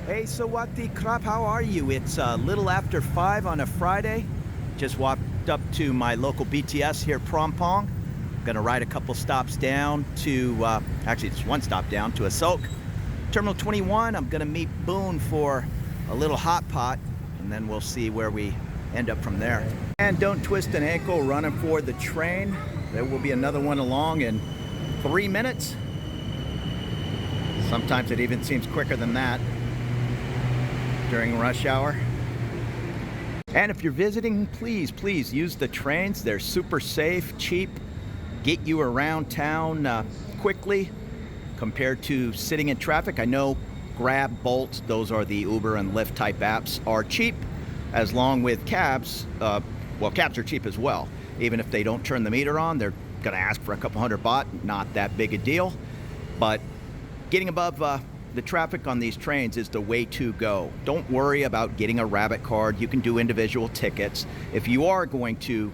Hey, Sawati Krap, how are you? It's a little after 5 on a Friday. Just walked up to my local BTS here, Prompong. Gonna ride a couple stops down to, actually it's one stop down to Asok. Terminal 21, I'm gonna meet Boone for a little hot pot, and then we'll see where we end up from there. And don't twist an ankle running for the train. There will be another one along in 3 minutes. Sometimes it even seems quicker than that during rush hour. And if you're visiting, please use the trains. They're super safe, cheap, get you around town quickly compared to sitting in traffic. I know Grab, Bolt, those are the Uber and Lyft type apps, are cheap, as long with cabs. Well, cabs are cheap as well. Even if they don't turn the meter on, they're gonna ask for a couple hundred baht, not that big a deal. But getting above the traffic on these trains is the way to go. Don't worry about getting a rabbit card. You can do individual tickets. If you are going to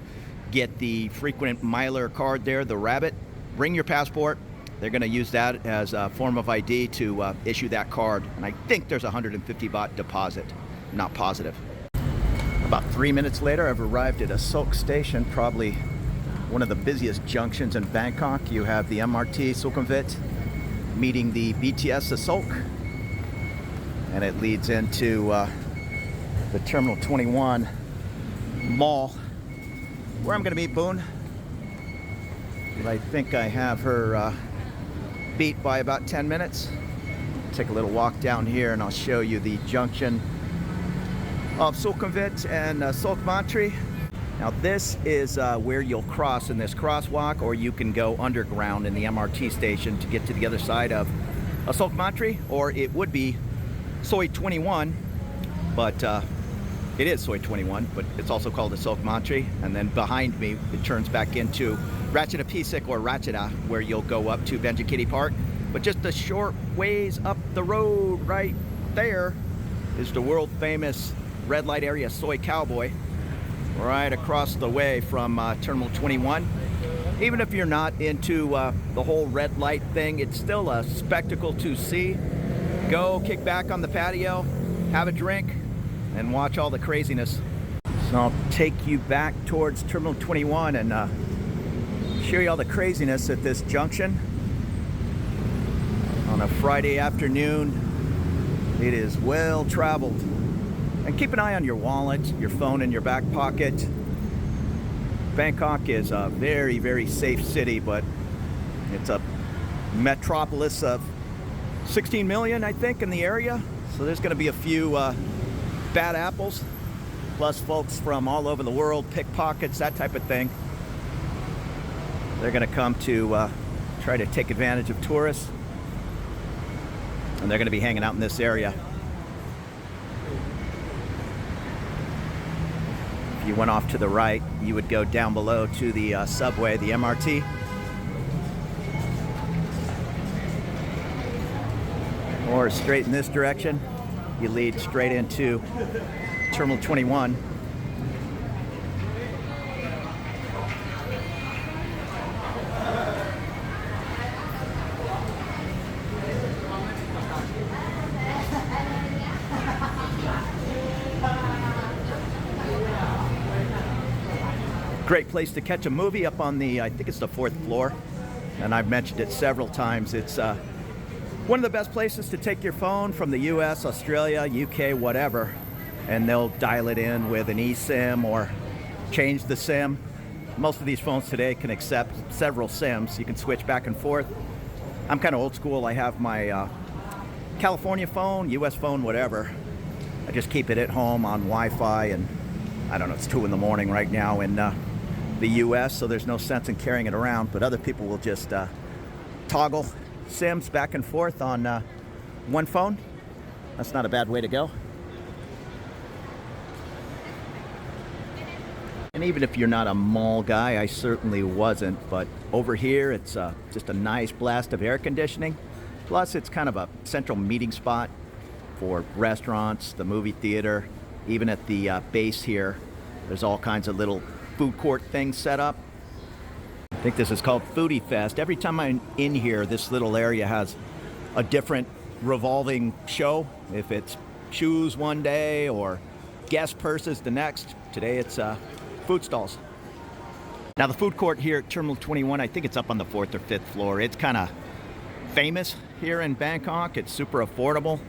get the frequent miler card there, the rabbit, bring your passport. They're gonna use that as a form of ID to issue that card. And I think there's 150 baht deposit. I'm not positive. About 3 minutes later, I've arrived at Asok station, probably one of the busiest junctions in Bangkok. You have the MRT Sukhumvit meeting the BTS Asok, and it leads into the Terminal 21 mall, where I'm going to meet Boone. But I think I have her beat by about 10 minutes. Take a little walk down here and I'll show you the junction of Sukhumvit and Sok Mantri. Now this is where you'll cross in this crosswalk, or you can go underground in the MRT station to get to the other side of Sok Mantri, or it would be Soi 21, but it is Soi 21, but it's also called Sok Mantri. And then behind me, it turns back into Ratcheta Pisik, or Ratcheta, where you'll go up to Benjamin Park. But just a short ways up the road right there is the world famous red light area, Soi Cowboy, right across the way from Terminal 21. Even if you're not into the whole red light thing, it's still a spectacle to see. Go kick back on the patio, have a drink, and watch all the craziness. So I'll take you back towards Terminal 21 and show you all the craziness at this junction. On a Friday afternoon, it is well traveled. And keep an eye on your wallet, your phone in your back pocket. Bangkok is a very, very safe city, but it's a metropolis of 16 million, I think, in the area. So there's going to be a few bad apples, plus folks from all over the world, pickpockets, that type of thing. They're going to come to try to take advantage of tourists, and they're going to be hanging out in this area. If you went off to the right, you would go down below to the subway, the MRT. Or straight in this direction, you lead straight into Terminal 21. Great place to catch a movie up on the, I think it's the 4th floor, and I've mentioned it several times. It's one of the best places to take your phone from the US, Australia, UK, whatever, and they'll dial it in with an eSIM or change the SIM. Most of these phones today can accept several SIMs. You can switch back and forth. I'm kind of old school. I have my California phone, US phone, whatever. I just keep it at home on Wi-Fi, and I don't know, it's 2 in the morning right now in the US, so there's no sense in carrying it around, but other people will just toggle SIMs back and forth on one phone. That's not a bad way to go. And even if you're not a mall guy, I certainly wasn't, but over here it's just a nice blast of air conditioning. Plus it's kind of a central meeting spot for restaurants, the movie theater. Even at the base here, there's all kinds of little food court things set up. I think this is called Foodie Fest. Every time I'm in here, this little area has a different revolving show. If it's shoes one day or guest purses the next, today it's food stalls. Now the food court here at Terminal 21, I think it's up on the 4th or 5th floor. It's kind of famous here in Bangkok. It's super affordable,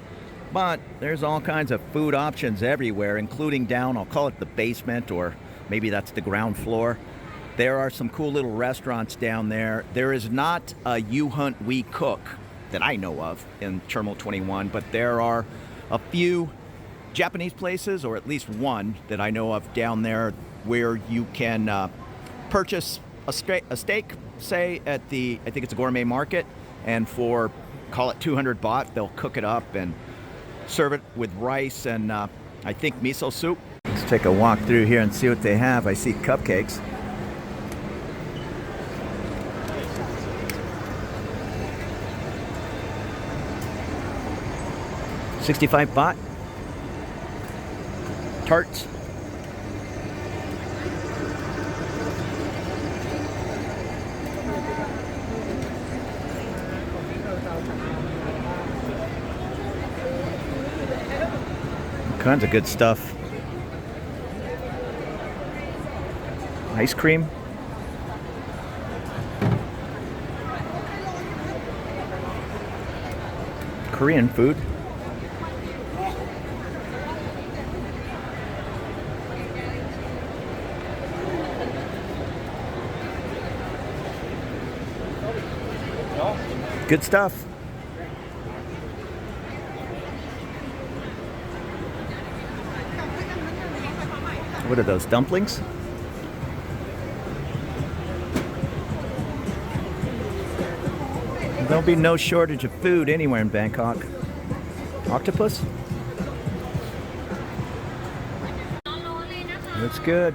but there's all kinds of food options everywhere, including down, I'll call it the basement, or maybe that's the ground floor. There are some cool little restaurants down there. There is not a You Hunt We Cook that I know of in Terminal 21, but there are a few Japanese places, or at least one that I know of down there, where you can purchase a steak, say at the, I think it's a gourmet market, and for, call it 200 baht, they'll cook it up and serve it with rice and I think miso soup. Let's take a walk through here and see what they have. I see cupcakes. $65 baht. Tarts. Kinds of good stuff. Ice cream. Korean food. Good stuff. What are those, dumplings? There'll be no shortage of food anywhere in Bangkok. Octopus? Looks good.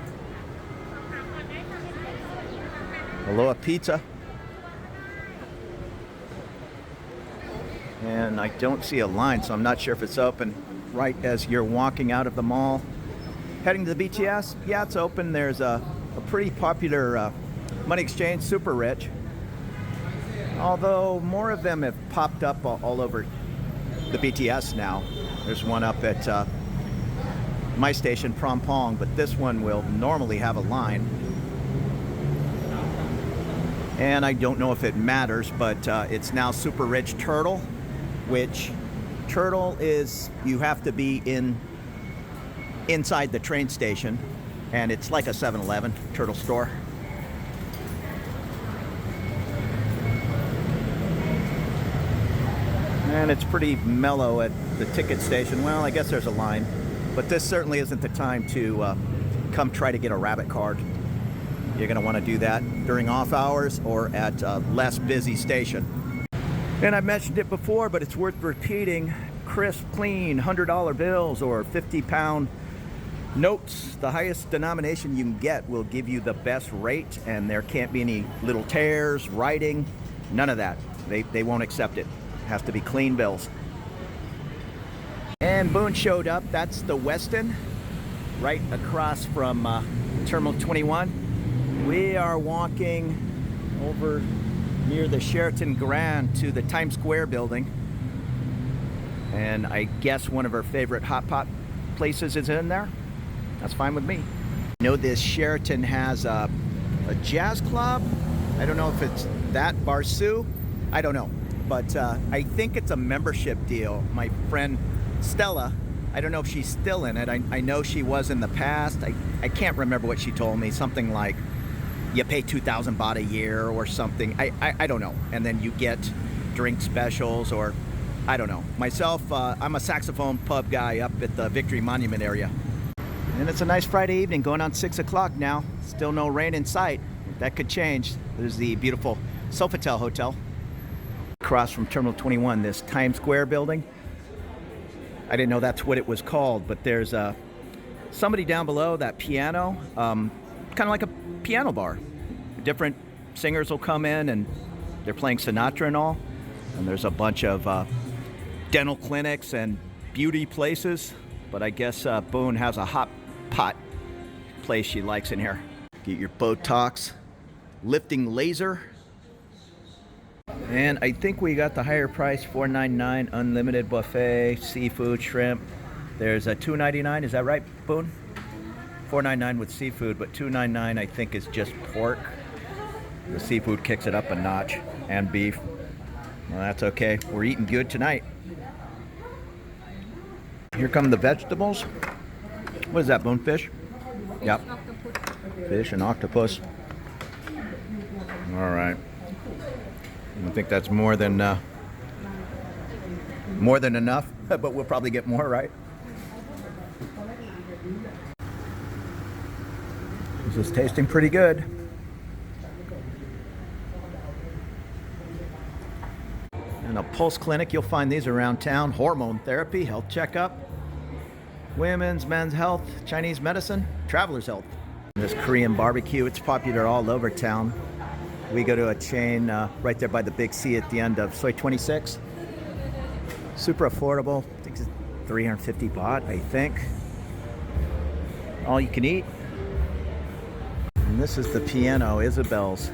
Aloha pizza. And I don't see a line, so I'm not sure if it's open right as you're walking out of the mall. Heading to the BTS, yeah, it's open. There's a pretty popular money exchange, super rich. Although more of them have popped up all over the BTS now. There's one up at my station, Prompong, but this one will normally have a line. And I don't know if it matters, but it's now super rich turtle, which turtle is, you have to be inside the train station, and it's like a 7-Eleven turtle store. And it's pretty mellow at the ticket station. Well, I guess there's a line, but this certainly isn't the time to come try to get a rabbit card. You're going to want to do that during off hours or at a less busy station. And I've mentioned it before, but it's worth repeating. Crisp, clean $100 bills or 50-pound notes. The highest denomination you can get will give you the best rate, and there can't be any little tears, writing, none of that. They won't accept it. Has to be clean bills. And Boone showed up. That's the Westin, right across from Terminal 21. We are walking over near the Sheraton Grand to the Times Square building. And I guess one of our favorite hot pot places is in there. That's fine with me. I know this Sheraton has a jazz club. I don't know if it's that, Barsu. I don't know. But I think it's a membership deal. My friend Stella, I don't know if she's still in it. I know she was in the past. I can't remember what she told me. Something like you pay 2,000 baht a year or something. I don't know. And then you get drink specials, or I don't know. Myself, I'm a saxophone pub guy up at the Victory Monument area. And it's a nice Friday evening, going on 6 o'clock now. Still no rain in sight. That could change. There's the beautiful Sofitel Hotel across from Terminal 21, this Times Square building. I didn't know that's what it was called, but there's somebody down below that piano, kind of like a piano bar. Different singers will come in and they're playing Sinatra and all. And there's a bunch of dental clinics and beauty places, but I guess Boone has a hot pot place she likes in here. Get your Botox lifting laser. And I think we got the higher price, $4.99, unlimited buffet, seafood, shrimp. There's a $2.99, is that right, Boone? $4.99 with seafood, but $2.99 I think is just pork. The seafood kicks it up a notch, and beef. Well, that's okay. We're eating good tonight. Here come the vegetables. What is that, Boone? Fish? Yep. Fish and octopus. All right. I think that's more than enough, but we'll probably get more, right? This is tasting pretty good. In a pulse clinic, you'll find these around town. Hormone therapy, health checkup, women's, men's health, Chinese medicine, traveler's health. This Korean barbecue, it's popular all over town. We go to a chain right there by the Big C at the end of Soi 26. Super affordable. I think it's 350 baht, I think. All you can eat. And this is the piano, Isabel's.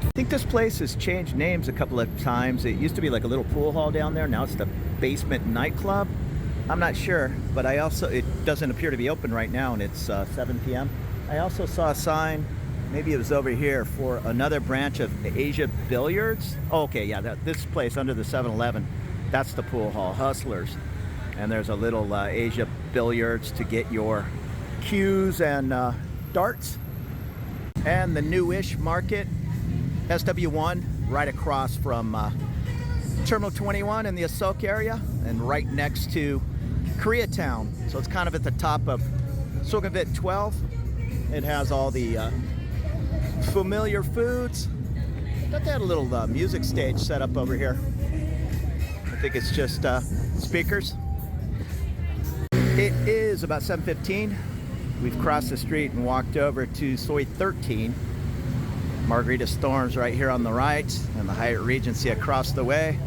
I think this place has changed names a couple of times. It used to be like a little pool hall down there. Now it's the basement nightclub. I'm not sure, but it doesn't appear to be open right now, and it's 7 p.m. I also saw a sign, maybe it was over here, for another branch of Asia Billiards. Oh, okay, yeah, this place under the 7-Eleven, that's the pool hall, Hustlers. And there's a little Asia Billiards to get your cues and darts. And the newish market, SW1, right across from Terminal 21 in the Asok area, and right next to Koreatown. So it's kind of at the top of Sukhumvit 12. It has all the familiar foods. I thought they had a little music stage set up over here. I think it's just speakers. It is about 7:15. We've crossed the street and walked over to Soi 13. Margarita Storms right here on the right, and the Hyatt Regency across the way.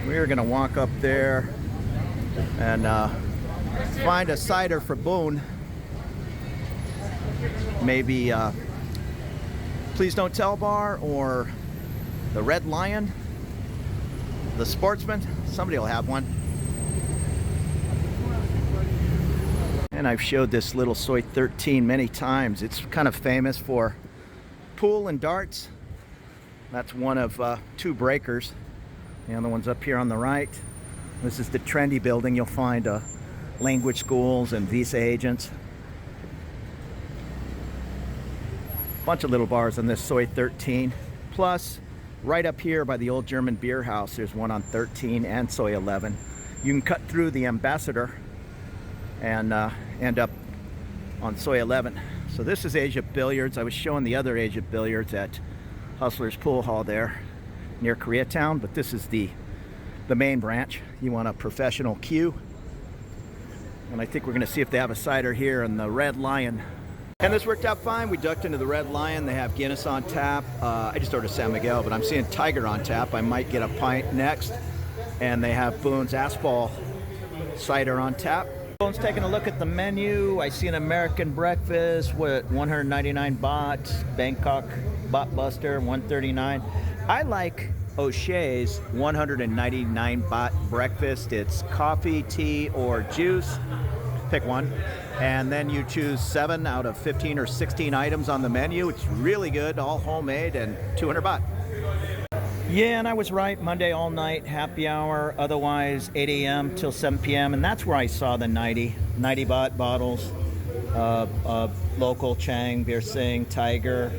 We're gonna walk up there and find a cider for Boone. Maybe Please Don't Tell Bar, or the Red Lion, the Sportsman. Somebody will have one. And I've showed this little Soi 13 many times. It's kind of famous for pool and darts. That's one of 2 breakers. The other one's up here on the right. This is the trendy building. You'll find language schools and visa agents. Bunch of little bars on this Soi 13. Plus, right up here by the old German beer house, there's one on 13 and Soi 11. You can cut through the Ambassador and end up on Soi 11. So this is Asia Billiards. I was showing the other Asia Billiards at Hustlers Pool Hall there near Koreatown, but this is the main branch. You want a professional cue. And I think we're gonna see if they have a cider here in the Red Lion. And this worked out fine. We ducked into the Red Lion. They have Guinness on tap. I just ordered San Miguel, but I'm seeing Tiger on tap. I might get a pint next. And they have Boone's Asphalt cider on tap. Boone's taking a look at the menu. I see an American breakfast with 199 baht, Bangkok Baht Buster 139. I like O'Shea's 199 baht breakfast. It's coffee, tea, or juice. Pick one. And then you choose 7 out of 15 or 16 items on the menu. It's really good, all homemade, and 200 baht. Yeah, and I was right. Monday all night, happy hour. Otherwise, 8 a.m. till 7 p.m. And that's where I saw the 90 baht bottles. Local Chang, Beer Sing, Tiger,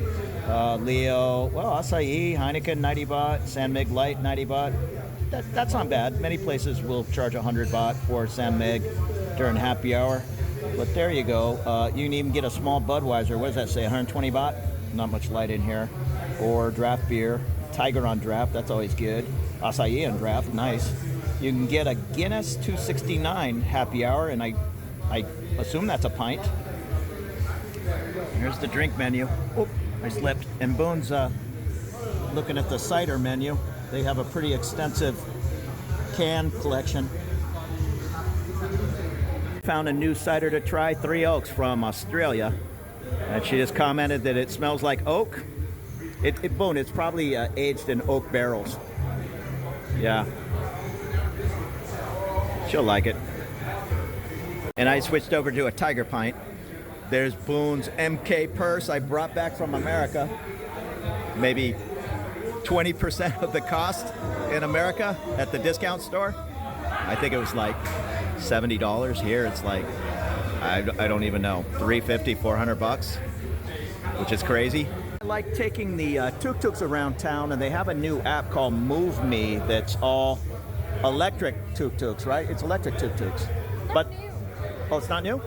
Leo, well, Acai, Heineken, 90 baht, San Mig Light, 90 baht. That's not bad. Many places will charge 100 baht for San Mig during happy hour. But there you go. You can even get a small Budweiser. What does that say, 120 baht? Not much light in here. Or draft beer. Tiger on draft, that's always good. Acai on draft, nice. You can get a Guinness 269 happy hour, and I assume that's a pint. Here's the drink menu. Oh, I slipped. And Boone's looking at the cider menu. They have a pretty extensive can collection. found a new cider to try, Three Oaks from Australia. And she just commented that it smells like oak. Boone, it's probably aged in oak barrels. Yeah. She'll like it. And I switched over to a Tiger Pint. There's Boone's MK purse I brought back from America. Maybe 20% of the cost in America at the discount store. I think it was like $70. Here it's like, I don't even know, $350, $400, which is crazy. I like taking the tuk-tuks around town, and they have a new app called Move Me that's all electric tuk-tuks, right? It's electric tuk-tuks. But, oh, it's not new?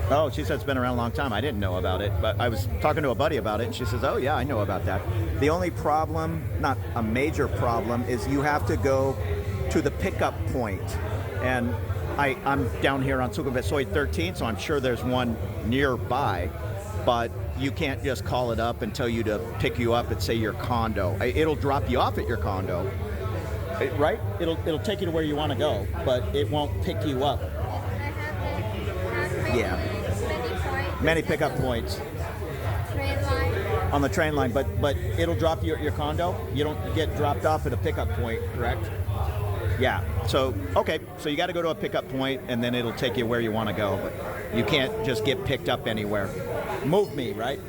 Oh, she said it's been around a long time. I didn't know about it, but I was talking to a buddy about it, and she says, oh yeah, I know about that. The only problem, not a major problem, is you have to go to the pickup point. And I'm down here on Sukhumvit Soi 13, so I'm sure there's one nearby, but you can't just call it up and tell you to pick you up at, say, your condo. It'll drop you off at your condo, right? It'll take you to where you want to go, but it won't pick you up. Yeah. Many pickup points. Train line. On the train line, but it'll drop you at your condo. You don't get dropped off at a pickup point, correct? Yeah. So, okay. So you got to go to a pickup point, and then it'll take you where you want to go. But you can't just get picked up anywhere. Move Me, right?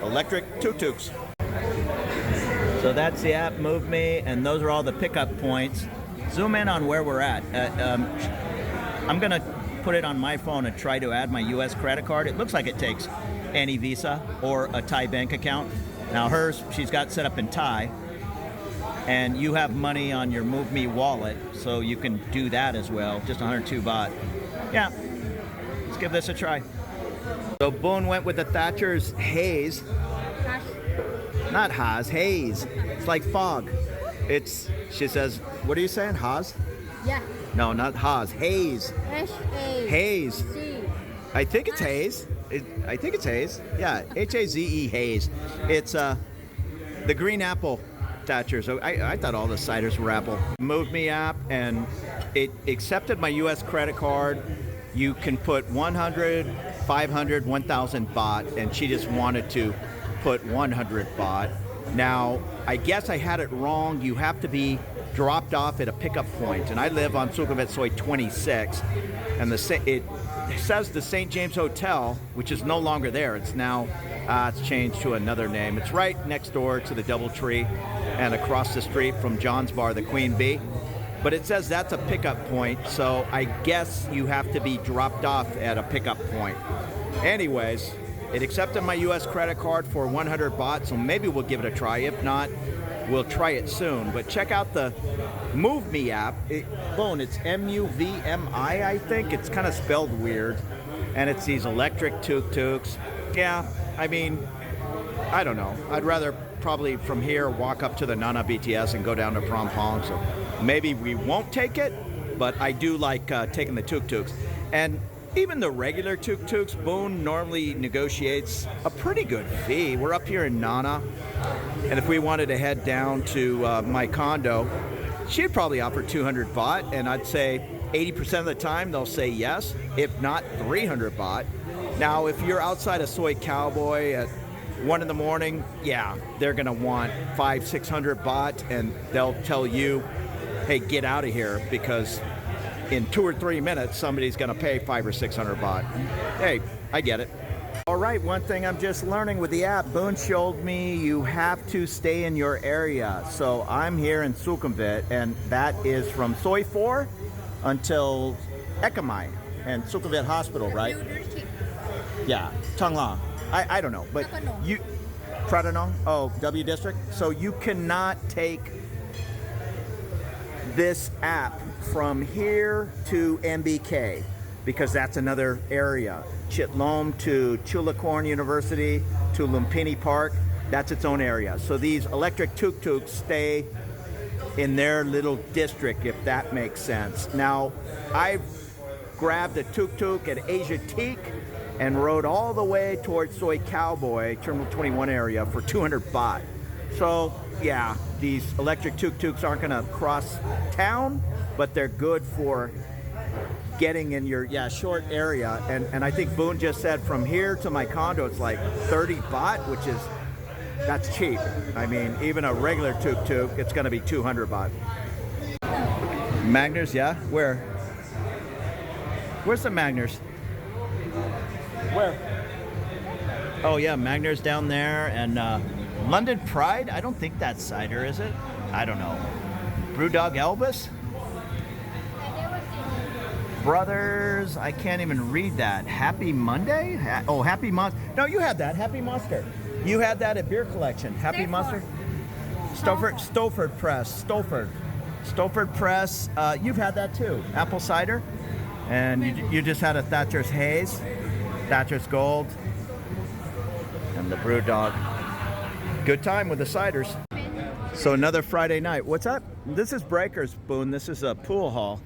Electric tuk-tuks. So that's the app, Move Me, and those are all the pickup points. Zoom in on where we're at. I'm going to put it on my phone and try to add my U.S. credit card. It looks like it takes any Visa or a Thai bank account. Now hers, she's got set up in Thai, and you have money on your Move Me wallet, so you can do that as well. Just 102 baht. Yeah, let's give this a try. So Boone went with the Thatcher's Haze. Not Haas, Haze. It's like fog. She says, what are you saying, Haas? Yeah. No, not Haas. Haze. H-A. Haze. C. I think it's Haze. I think it's Haze. Yeah, H-A-Z-E, Haze. It's the green apple Thatcher. So I thought all the ciders were apple. Move Me app, and it accepted my U.S. credit card. You can put 100, 500, 1,000 baht, and she just wanted to put 100 baht. Now, I guess I had it wrong. You have to be dropped off at a pickup point, and I live on Sukhumvit Soi 26, and it says the St. James Hotel, which is no longer there. It's now it's changed to another name. It's right next door to the DoubleTree and across the street from John's Bar, the Queen Bee. But it says that's a pickup point, so I guess you have to be dropped off at a pickup point. Anyways, it accepted my U.S. credit card for 100 baht, so maybe we'll give it a try. If not, we'll try it soon. But check out the Move Me app. Boone, it's M-U-V-M-I, I think. It's kind of spelled weird. And it's these electric tuk-tuks. Yeah, I mean, I don't know. I'd rather probably from here walk up to the Nana BTS and go down to Phrom Phong. So maybe we won't take it, but I do like taking the tuk-tuks. And even the regular tuk-tuks, Boone normally negotiates a pretty good fee. We're up here in Nana, and if we wanted to head down to my condo, she'd probably offer 200 baht, and I'd say 80% of the time they'll say yes, if not 300 baht. Now, if you're outside of Soi Cowboy at 1 in the morning, yeah, they're gonna want 500-600 baht, and they'll tell you, hey, get out of here, because in 2 or 3 minutes, somebody's gonna pay 500 or 600 baht. Hey, I get it. All right, one thing I'm just learning with the app, Boone showed me you have to stay in your area. So I'm here in Sukhumvit, and that is from Soi 4 until Ekamai and Sukhumvit Hospital, right? Yeah, Tongla. I don't know, but you, Pratanong, oh, W District. So you cannot take this app from here to MBK, because that's another area. Chitlom to Chulakorn University to Lumpini Park, that's its own area. So these electric tuk-tuks stay in their little district, if that makes sense. Now, I've grabbed a tuk-tuk at Asia Teak and rode all the way towards Soi Cowboy, Terminal 21 area, for 200 baht. So, yeah, these electric tuk-tuks aren't gonna cross town, but they're good for getting in your short area. And I think Boone just said from here to my condo it's like 30 baht, which is that's cheap. I mean, even a regular tuk-tuk, it's going to be 200 baht. Magners, yeah? Where? Where's the Magners? Where? Oh yeah, Magners down there. And London Pride, I don't think that's cider, is it? I don't know. Brewdog Elvis? Brothers, I can't even read that. Happy Monday? Happy Monster. No, you had that. Happy Monster. You had that at Beer Collection. Happy Monster. Stoford Press. Stoford Press. You've had that too. Apple cider. And you just had a Thatcher's Haze, Thatcher's Gold, and the Brewdog. Good time with the ciders. So another Friday night. What's up? This is Breakers, Boone. This is a pool hall.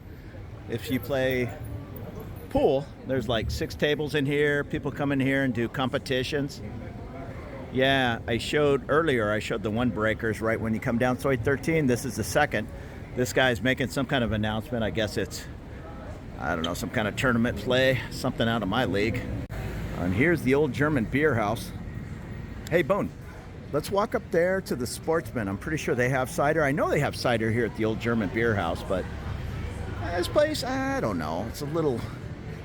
If you play pool, there's like 6 tables in here. People come in here and do competitions. Yeah, I showed the one Breakers right when you come down Soi 13. This is the second. This guy's making some kind of announcement. I guess it's, I don't know, some kind of tournament play, something out of my league. And here's the old German beer house. Hey, Boone, let's walk up there to the Sportsman. I'm pretty sure they have cider. I know they have cider here at the old German beer house, but this place, I don't know.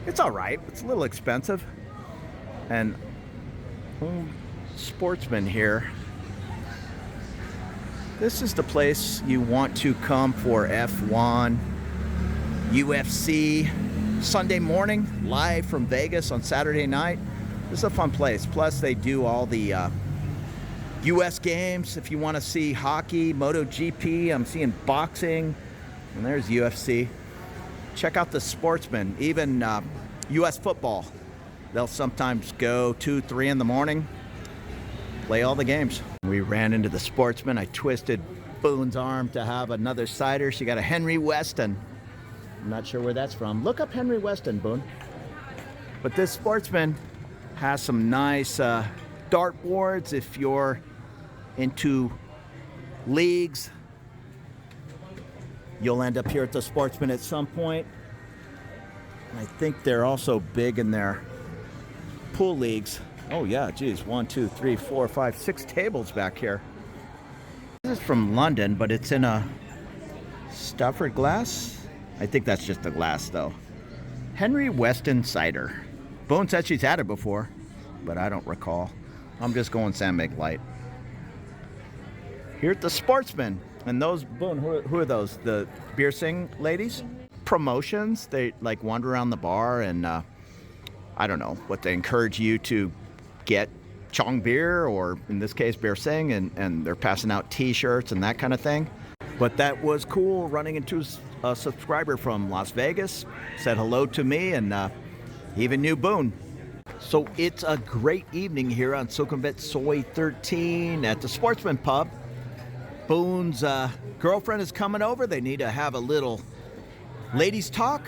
It's all right. It's a little expensive. And Sportsman here. This is the place you want to come for F1, UFC, Sunday morning, live from Vegas on Saturday night. This is a fun place. Plus, they do all the US games. If you want to see hockey, MotoGP, I'm seeing boxing, and there's UFC. Check out the Sportsman, even US football. They'll sometimes go 2, 3 in the morning, play all the games. We ran into the Sportsman. I twisted Boone's arm to have another cider. She got a Henry Weston. I'm not sure where that's from. Look up Henry Weston, Boone. But this Sportsman has some nice dartboards if you're into leagues. You'll end up here at the Sportsman at some point. I think they're also big in their pool leagues. Oh yeah, geez, 1, 2, 3, 4, 5, 6 tables back here. This is from London, but it's in a Stafford glass. I think that's just a glass though. Henry Weston cider. Boone said she's had it before, but I don't recall. I'm just going Sandbake Light. Here at the Sportsman. And those, Boone, who are those? The beer sing ladies? Promotions. They like wander around the bar and I don't know what they encourage you to get Chong beer, or in this case beer sing, and they're passing out t-shirts and that kind of thing. But that was cool, running into a subscriber from Las Vegas, said hello to me, and even knew Boone. So it's a great evening here on Sukhumvit Soi 13 at the Sportsman Pub. Boone's girlfriend is coming over. They need to have a little ladies talk,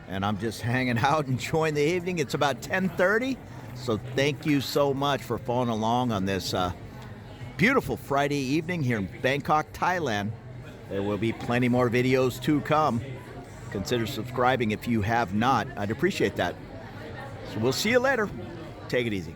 and I'm just hanging out, enjoying the evening. It's about 10:30, so thank you so much for following along on this beautiful Friday evening here in Bangkok, Thailand. There will be plenty more videos to come. Consider subscribing if you have not. I'd appreciate that. So we'll see you later. Take it easy.